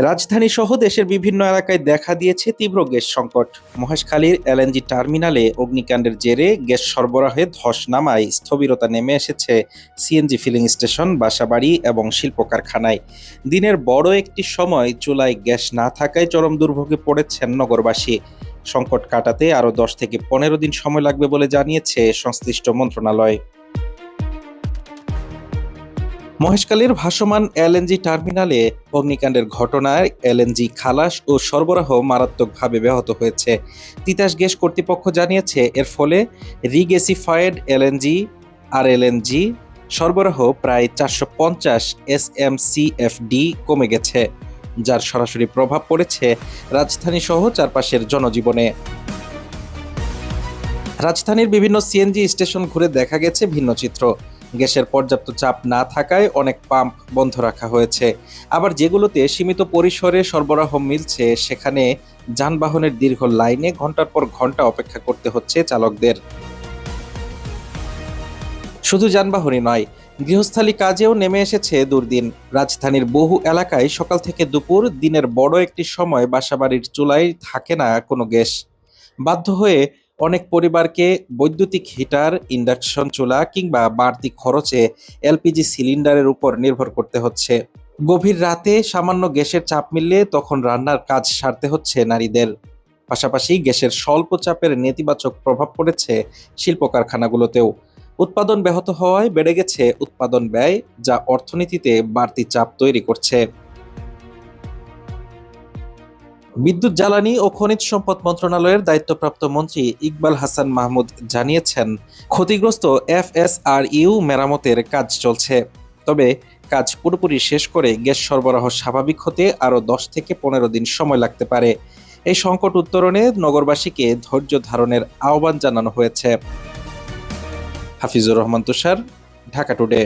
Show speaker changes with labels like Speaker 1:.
Speaker 1: রাজধানী সহ দেশের বিভিন্ন এলাকায় দেখা দিয়েছে তীব্র গ্যাস সংকট। মহেশখালীর এলএনজি টার্মিনালে অগ্নিকাণ্ডের জেরে গ্যাস সরবরাহে ধস নামায় স্থবিরতা নেমে এসেছে সিএনজি ফিলিং স্টেশন, বাসাবাড়ি এবং শিল্প কারখানায়। দিনের বড় একটি সময় চুলায় গ্যাস না থাকায় চরম দুর্ভোগে পড়েছেন নগরবাসী। সংকট কাটাতে আরও 10 থেকে 15 দিন সময় লাগবে বলে জানিয়েছে সংশ্লিষ্ট মন্ত্রণালয়। মহেশখালীর ভাসমান এলএনজি টার্মিনালে অগ্নিকাণ্ডের ঘটনায় এলএনজি খালাস ও সরবরাহ মারাত্মকভাবে ব্যাহত হয়েছে। তিতাস গ্যাস কর্তৃপক্ষ জানিয়েছে, এর ফলে রিগ্যাসিফায়েড এলএনজি আর এলএনজি সরবরাহ প্রায় 450 এসএমসিএফডি কমে গেছে, যার সরাসরি প্রভাব পড়েছে রাজধানী সহ চারপাশের জনজীবনে। রাজধানীর বিভিন্ন সিএনজি স্টেশন ঘুরে দেখা গেছে ভিন্ন চিত্র। গ্যাসের পর্যাপ্ত চাপ না থাকায় অনেক পাম্প বন্ধ রাখা হয়েছে। আবার যেগুলোতে সীমিত পরিসরে সরবরাহ মিলছে, সেখানে যানবাহনের দীর্ঘ লাইনে ঘন্টার পর ঘন্টা অপেক্ষা করতে হচ্ছে চালকদের। শুধু যানবাহনই নয়, গৃহস্থালী কাজেও নেমে এসেছে দুর্দিন। রাজধানীর বহু এলাকায় সকাল থেকে দুপুর, দিনের বড় একটি সময় বাসাবাড়ির চুলায় থাকে না কোনো গ্যাস। বাধ্য হয়ে অনেক পরিবারকে বৈদ্যুতিক হিটার, ইন্ডাকশন চুলা কিংবা বাড়তি খরচে এলপিজি সিলিন্ডারের উপর নির্ভর করতে হচ্ছে। গভীর রাতে সামান্য গ্যাসের চাপ মিললে তখন রান্নার কাজ সারতে হচ্ছে নারীদের। পাশাপাশি গ্যাসের স্বল্প চাপের নেতিবাচক প্রভাব পড়েছে শিল্প কারখানাগুলোতেও। উৎপাদন ব্যাহত হওয়ায় বেড়ে গেছে উৎপাদন ব্যয়, যা অর্থনীতিতে বাড়তি চাপ তৈরি করছে। বিদ্যুৎ, জ্বালানি ও খনিজ সম্পদ মন্ত্রণালয়ের দায়িত্বপ্রাপ্ত মন্ত্রী ইকবাল হাসান মাহমুদ জানিয়েছেন, ক্ষতিগ্রস্ত এফএসআরইউ মেরামতের কাজ চলছে। তবে কাজ পুরোপুরি শেষ করে গ্যাস সরবরাহ স্বাভাবিক হতে আরও 10 থেকে 15 দিন সময় লাগতে পারে। এই সংকট উত্তরণে নগরবাসীকে ধৈর্য ধারণের আহ্বান জানানো হয়েছে। হাফিজুর রহমান তুষার, ঢাকা টুডে।